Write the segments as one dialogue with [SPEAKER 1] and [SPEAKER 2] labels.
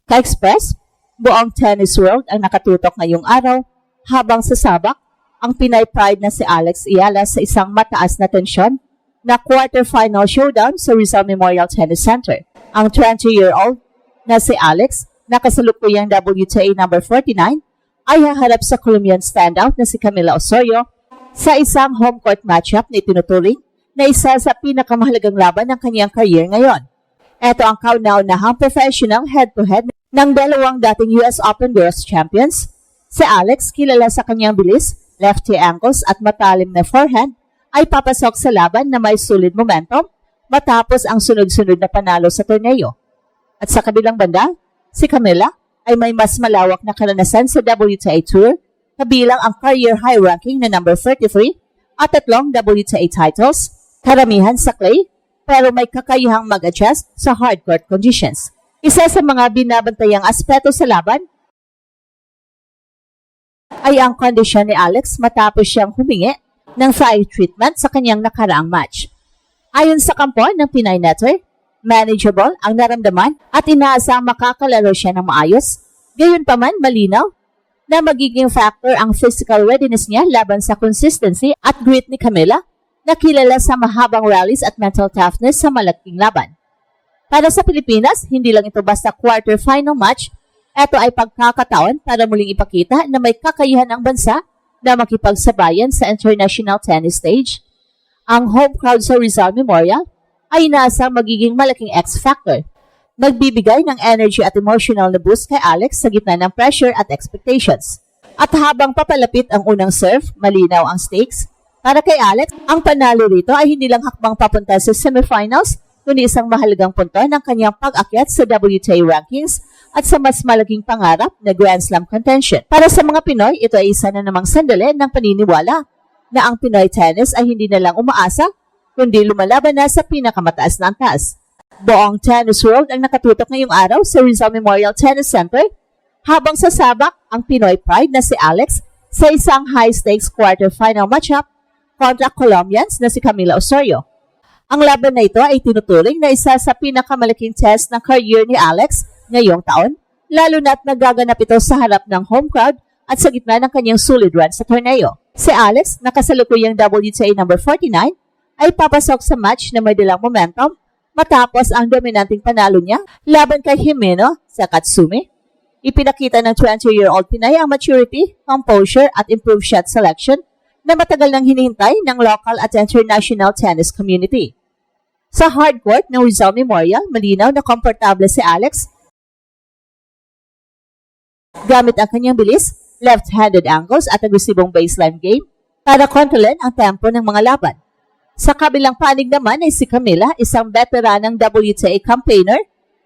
[SPEAKER 1] Ka-Express, buong tennis world ang nakatutok ngayong araw habang sasabak ang Pinay pride na si Alex Eala sa isang mataas na tensyon na quarterfinal showdown sa Rizal Memorial Tennis Center. Ang 20-year-old na si Alex, na kasalukuyang WTA number 49, ay haharap sa Colombian standout na si Camila Osorio sa isang home court matchup na itinuturing na isa sa pinakamahalagang laban ng kanyang career ngayon. Ito ang kauna-unahang professional head-to-head ng dalawang dating US Open Girls Champions. Si Alex, kilala sa kanyang bilis, lefty angles at matalim na forehand, ay papasok sa laban na may solid momentum matapos ang sunod-sunod na panalo sa torneo. At sa kabilang banda, si Camila ay may mas malawak na karanasan sa WTA Tour, kabilang ang career high ranking na number 33 at 3 WTA titles, karamihan sa clay, pero may kakayahang mag-adjust sa hard court conditions. Isa sa mga binabantayang aspeto sa laban ay ang kondisyon ni Alex matapos siyang humingi ng thigh treatment sa kanyang nakaraang match. Ayon sa kampo ng Pinay Network, manageable ang naramdaman at inaasang makakalaro siya ng maayos. Gayunpaman, malinaw na magiging factor ang physical readiness niya laban sa consistency at grit ni Camila, na kilala sa mahabang rallies at mental toughness sa malaking laban. Para sa Pilipinas, hindi lang ito basta quarterfinal match, ito ay pagkakataon para muling ipakita na may kakayahan ang bansa na makipagsabayan sa international tennis stage. Ang home crowd sa Rizal Memorial ay inaasang magiging malaking X-factor. Magbibigay ng energy at emotional na boost kay Alex sa gitna ng pressure at expectations. At habang papalapit ang unang serve, malinaw ang stakes. Para kay Alex, ang panalo rito ay hindi lang hakbang papunta sa semifinals, kundi isang mahalagang punto ng kanyang pag-akyat sa WTA rankings at sa mas malaking pangarap na Grand Slam contention. Para sa mga Pinoy, ito ay isa na namang sandali ng paniniwala na ang Pinoy tennis ay hindi na lang umaasa, kundi lumalaban na sa pinakamataas na antas. Buong tennis world ang nakatutok ngayong araw sa Rizal Memorial Tennis Center habang sasabak ang Pinoy pride na si Alex sa isang high-stakes quarterfinal matchup kontra Colombians na si Camila Osorio. Ang laban na ito ay tinuturing na isa sa pinakamalaking test ng career ni Alex ngayong taon, lalo na't nagaganap ito sa harap ng home crowd at sa gitna ng kanyang solid run sa torneo. Si Alex, na kasalukuyang WTA number 49, ay papasok sa match na may dalang momentum matapos ang dominanting panalo niya laban kay Jimeno sa Katsumi. Ipinakita ng 20-year-old Pinay ang maturity, composure at improved shot selection na matagal nang hinihintay ng local at international tennis community. Sa hard court ng Rizal Memorial, malinaw na komportable si Alex gamit ang kanyang bilis, left-handed angles at agresibong baseline game para kontrolin ang tempo ng mga laban. Sa kabilang panig naman ay si Camila, isang veteranang WTA campaigner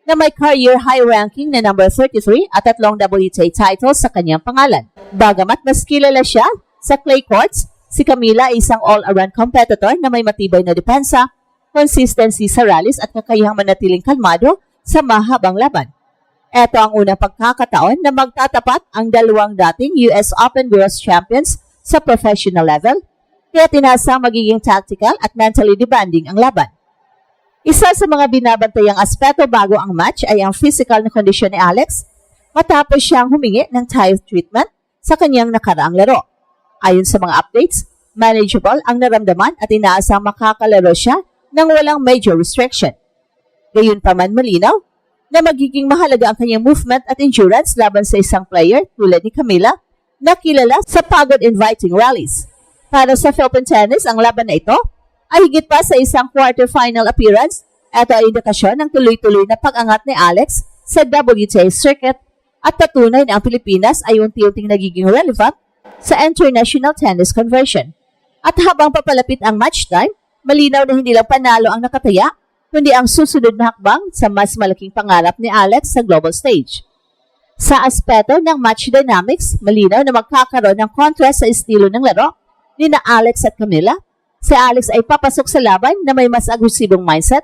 [SPEAKER 1] na may career high ranking na number 33 at 3 WTA titles sa kanyang pangalan. Bagamat mas kilala siya sa clay courts, si Camila ay isang all-around competitor na may matibay na depensa, consistency sa rallies at kakayahang manatiling kalmado sa mahabang laban. Ito ang unang pagkakataon na magtatapat ang dalawang dating US Open Girls Champions sa professional level, kaya tinasang magiging tactical at mentally demanding ang laban. Isa sa mga binabantayang aspeto bago ang match ay ang physical na kondisyon ni Alex matapos siyang humingi ng thigh treatment sa kanyang nakaraang laro. Ayon sa mga updates, manageable ang naramdaman at inaasang makakalaro siya nang walang major restriction. Gayunpaman, malinaw na magiging mahalaga ang kanyang movement at endurance laban sa isang player tulad ni Camila na kilala sa pagod-inviting rallies. Para sa Philippine Tennis, ang laban na ito ay higit pa sa isang quarterfinal appearance. Ito ay indikasyon ng tuloy-tuloy na pag-angat ni Alex sa WTA circuit at patunay na ang Pilipinas ay unti-unting nagiging relevant sa international tennis conversion. At habang papalapit ang match time, malinaw na hindi lang panalo ang nakataya, kundi ang susunod na hakbang sa mas malaking pangarap ni Alex sa global stage. Sa aspeto ng match dynamics, malinaw na magkakaroon ng contrast sa estilo ng laro ni na Alex at Camila. Si Alex ay papasok sa laban na may mas agresibong mindset,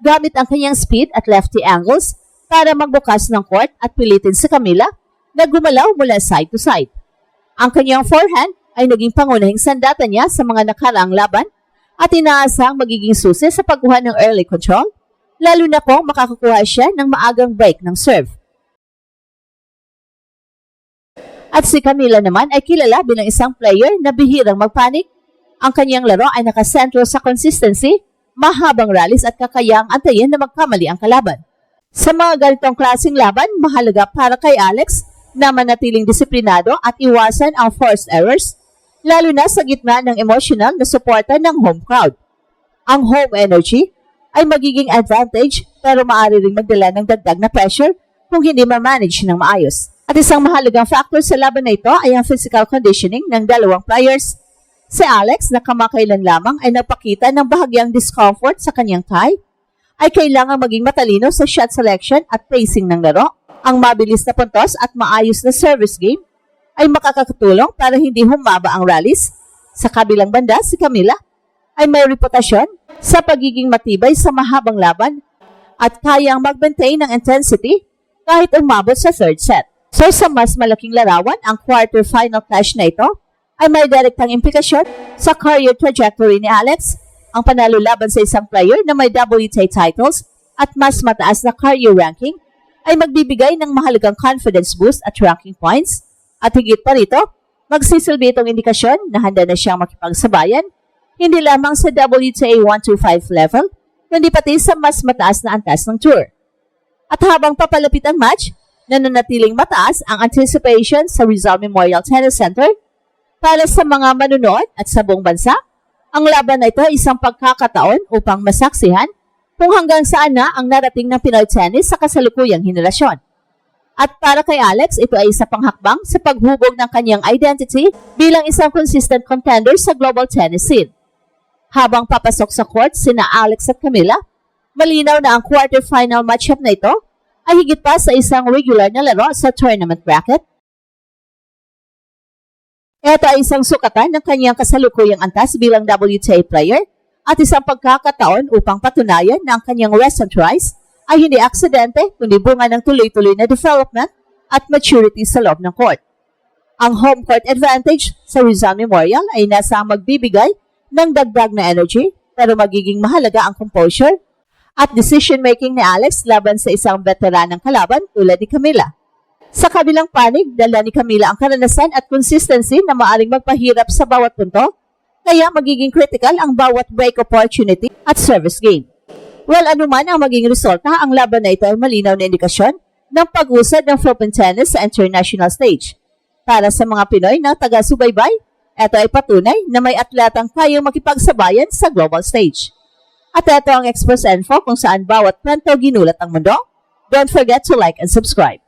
[SPEAKER 1] gamit ang kanyang speed at lefty angles para magbukas ng court at pilitin si Camila na gumalaw mula side to side. Ang kanyang forehand ay naging pangunahing sandata niya sa mga nakaraang laban at inaasang magiging susi sa pagkuha ng early control, lalo na kung makakakuha siya ng maagang break ng serve. At si Camila naman ay kilala bilang isang player na bihirang magpanik. Ang kanyang laro ay nakasentro sa consistency, mahabang rallies at kakayang antayin na magkamali ang kalaban. Sa mga ganitong klaseng laban, mahalaga para kay Alex na manatiling disiplinado at iwasan ang forced errors, lalo na sa gitna ng emotional na suporta ng home crowd. Ang home energy ay magiging advantage pero maaari ring magdala ng dagdag na pressure kung hindi ma-manage ng maayos. At isang mahalagang factor sa laban na ito ay ang physical conditioning ng dalawang players. Si Alex na kamakailan lamang ay nagpakita ng bahagyang discomfort sa kanyang thigh, ay kailangang maging matalino sa shot selection at pacing ng laro. Ang mabilis na puntos at maayos na service game ay makakatulong para hindi humaba ang rallies. Sa kabilang banda, si Camila ay may reputasyon sa pagiging matibay sa mahabang laban at kayang mag-maintain ng intensity kahit umabot sa third set. So sa mas malaking larawan, ang quarter-final clash na ito ay may direktang implikasyon sa career trajectory ni Alex. Ang panalo laban sa isang player na may WTA titles at mas mataas na career ranking ay magbibigay ng mahalagang confidence boost at ranking points. At higit pa rito, magsisilbi itong indikasyon na handa na siyang makipagsabayan hindi lamang sa WTA 125 level, kundi pati sa mas mataas na antas ng tour. At habang papalapit ang match, nananatiling mataas ang anticipation sa Rizal Memorial Tennis Center para sa mga manunood at sa buong bansa. Ang laban na ito ay isang pagkakataon upang masaksihan kung hanggang saan na ang narating ng Pinoy tennis sa kasalukuyang henerasyon. At para kay Alex, ito ay isa pang hakbang sa paghubog ng kanyang identity bilang isang consistent contender sa global tennis scene. Habang papasok sa court sina Alex at Camila, malinaw na ang quarterfinal matchup na ito ay higit pa sa isang regular na laro sa tournament bracket. Ito ay isang sukatan ng kanyang kasalukuyang antas bilang WTA player at isang pagkakataon upang patunayan na ang kanyang recent rise ay hindi aksidente kundi bunga ng tuloy-tuloy na development at maturity sa loob ng court. Ang home court advantage sa Rizal Memorial ay nasa magbibigay ng dagdag na energy pero magiging mahalaga ang composure at decision-making ni Alex laban sa isang veteranang kalaban tulad ni Camila. Sa kabilang panig, dala ni Camila ang karanasan at consistency na maaring magpahirap sa bawat punto, kaya magiging critical ang bawat break opportunity at service game. Well, anuman ang maging resulta, ang laban na ito ay malinaw na indikasyon ng pag-usad ng Philippine tennis sa international stage. Para sa mga Pinoy na taga-subaybay, ito ay patunay na may atletang kayang makipagsabayan sa global stage. At ito ang Express Info kung saan bawat kwento ginulat ang mundo. Don't forget to like and subscribe.